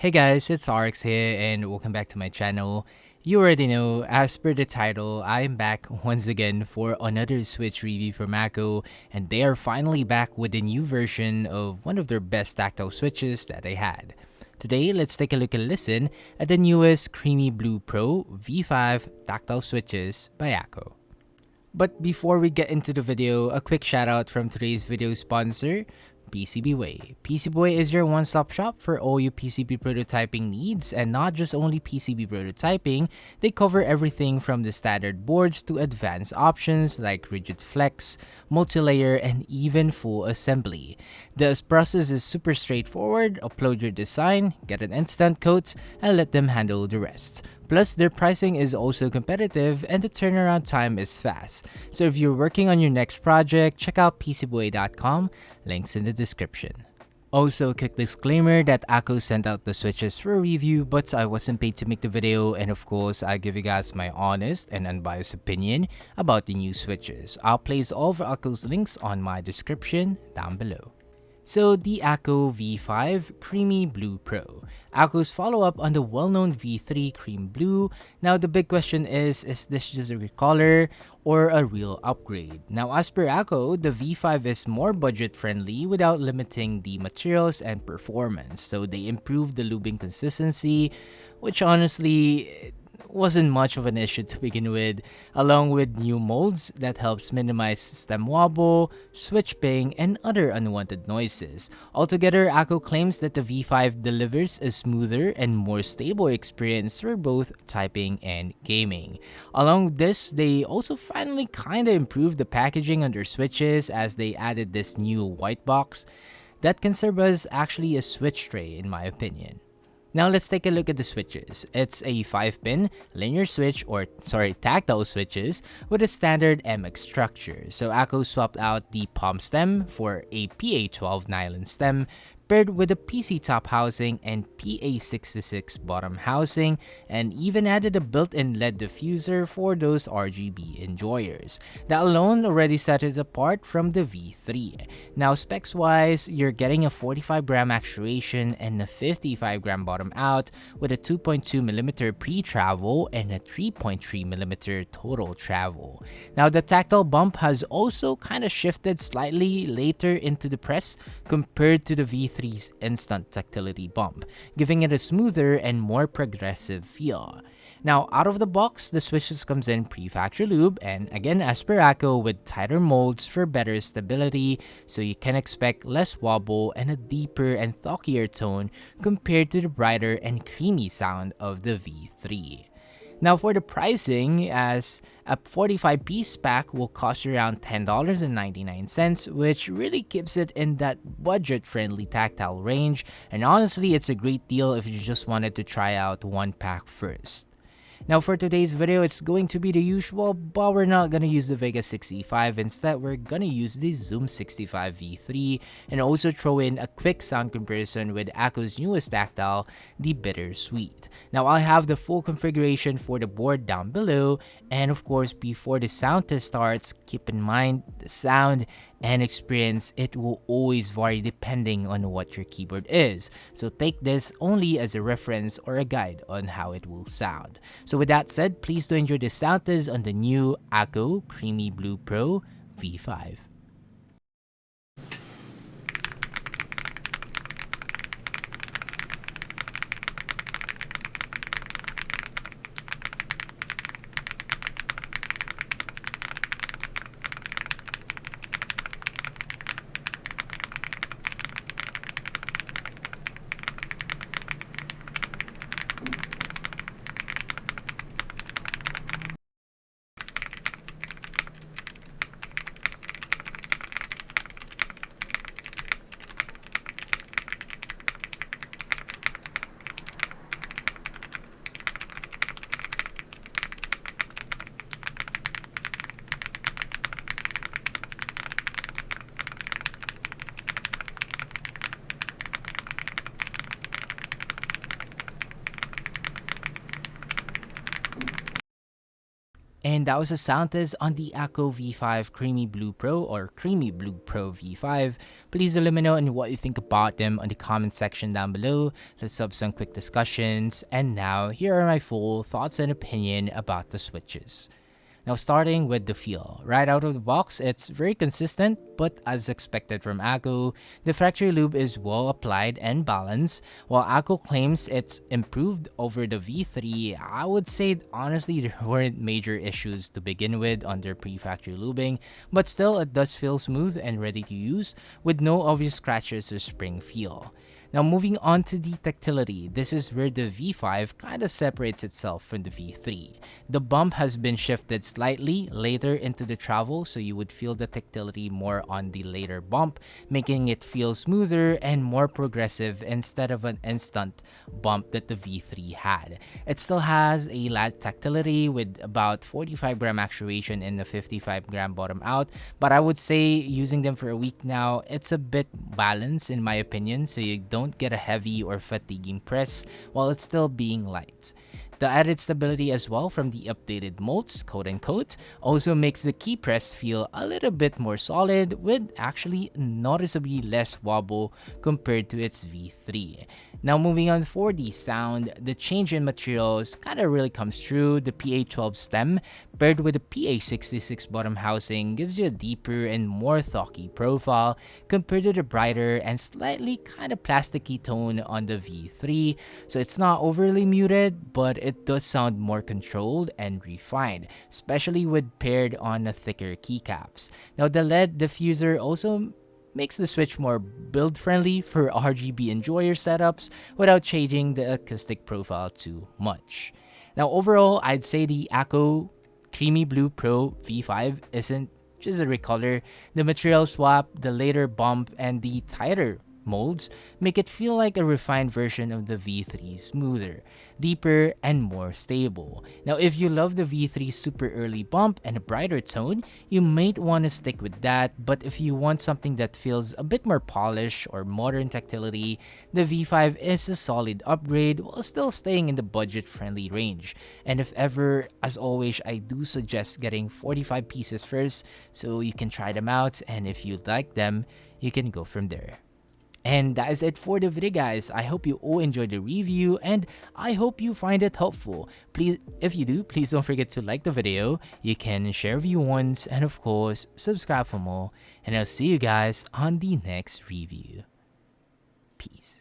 Hey guys, it's RX here and welcome back to my channel. You already know, as per the title, I am back once again for another Switch review from Akko, and they are finally back with a new version of one of their best tactile switches that they had. Today, let's take a look and listen at the newest Creamy Blue Pro V5 tactile switches by Akko. But before we get into the video, a quick shout out from today's video sponsor, PCBWay. PCBWay is your one-stop shop for all your PCB prototyping needs, and not just only PCB prototyping, they cover everything from the standard boards to advanced options like rigid flex, multi-layer, and even full assembly. The process is super straightforward. Upload your design, get an instant quote, and let them handle the rest. Plus, their pricing is also competitive and the turnaround time is fast. So if you're working on your next project, check out PCBWay.com, links in the description. Also, a quick disclaimer that Akko sent out the switches for a review, but I wasn't paid to make the video, and of course, I give you guys my honest and unbiased opinion about the new switches. I'll place all of Akko's links on my description down below. So, the Akko V5 Creamy Blue Pro, Akko's follow-up on the well-known V3 Cream Blue. Now, the big question is this just a recolor or a real upgrade? Now, as per Akko, the V5 is more budget-friendly without limiting the materials and performance. So, they improved the lubing consistency, which honestly wasn't much of an issue to begin with, along with new molds that helps minimize stem wobble, switch ping, and other unwanted noises. Altogether, Akko claims that the V5 delivers a smoother and more stable experience for both typing and gaming. Along with this, they also finally kinda improved the packaging on their switches as they added this new white box that can serve as actually a switch tray in my opinion. Now let's take a look at the switches. It's a 5-pin linear switch, tactile switches with a standard MX structure. So Akko swapped out the palm stem for a PA12 nylon stem paired with a PC top housing and PA66 bottom housing, and even added a built-in LED diffuser for those RGB enjoyers. That alone already set it apart from the V3. Now specs wise, you're getting a 45-gram actuation and a 55-gram bottom out with a 2.2mm pre-travel and a 3.3mm total travel. Now the tactile bump has also kind of shifted slightly later into the press compared to the V3's instant tactility bump, giving it a smoother and more progressive feel. Now, out of the box, the switches comes in pre-factory lube, and again as per Akko, with tighter molds for better stability, so you can expect less wobble and a deeper and thockier tone compared to the brighter and creamy sound of the V3. Now for the pricing, as a 45-piece pack will cost you around $10.99, which really keeps it in that budget-friendly tactile range, and honestly it's a great deal if you just wanted to try out one pack first. Now for today's video, it's going to be the usual, but we're not gonna use the Vega 65. Instead, we're gonna use the Zoom 65 V3 and also throw in a quick sound comparison with Akko's newest tactile, the Bittersweet. Now I have the full configuration for the board down below, and of course before the sound test starts, keep in mind the sound and experience, it will always vary depending on what your keyboard is. So take this only as a reference or a guide on how it will sound. So with that said, please do enjoy the sound test on the new Akko Creamy Blue Pro V5. And that was a sound test on the Akko V5 Creamy Blue Pro or Creamy Blue Pro V5. Please let me know and what you think about them on the comment section down below. Let's have some quick discussions. And now, here are my full thoughts and opinion about the switches. Now, starting with the feel. Right out of the box, it's very consistent, but as expected from Akko, the factory lube is well applied and balanced. While Akko claims it's improved over the V3, I would say honestly there weren't major issues to begin with on their pre-factory lubing, but still it does feel smooth and ready to use with no obvious scratches or spring feel. Now moving on to the tactility, this is where the V5 kinda separates itself from the V3. The bump has been shifted slightly later into the travel, so you would feel the tactility more on the later bump, making it feel smoother and more progressive instead of an instant bump that the V3 had. It still has a light tactility with about 45 gram actuation and a 55 gram bottom out, but I would say using them for a week now, it's a bit balanced in my opinion, so you don't get a heavy or fatiguing press while it's still being light. The added stability as well from the updated molds, quote unquote, also makes the key press feel a little bit more solid with actually noticeably less wobble compared to its V3. Now moving on for the sound, the change in materials kind of really comes through. The PA12 stem paired with the PA66 bottom housing gives you a deeper and more thocky profile compared to the brighter and slightly kind of plasticky tone on the V3. So it's not overly muted, but it does sound more controlled and refined, especially with paired on the thicker keycaps. Now the LED diffuser also makes the Switch more build-friendly for RGB enjoyer setups without changing the acoustic profile too much. Now overall, I'd say the Akko Creamy Blue Pro V5 isn't just a recolor. The material swap, the later bump, and the tighter molds make it feel like a refined version of the V3, smoother, deeper, and more stable. Now, if you love the V3 super early bump and a brighter tone, you might want to stick with that, but if you want something that feels a bit more polished or modern tactility, the V5 is a solid upgrade while still staying in the budget-friendly range. And if ever, as always, I do suggest getting 45 pieces first so you can try them out, and if you like them, you can go from there. And that is it for the video, guys. I hope you all enjoyed the review and I hope you find it helpful. Please, if you do, please don't forget to like the video. You can share if you want, and of course, subscribe for more. And I'll see you guys on the next review. Peace.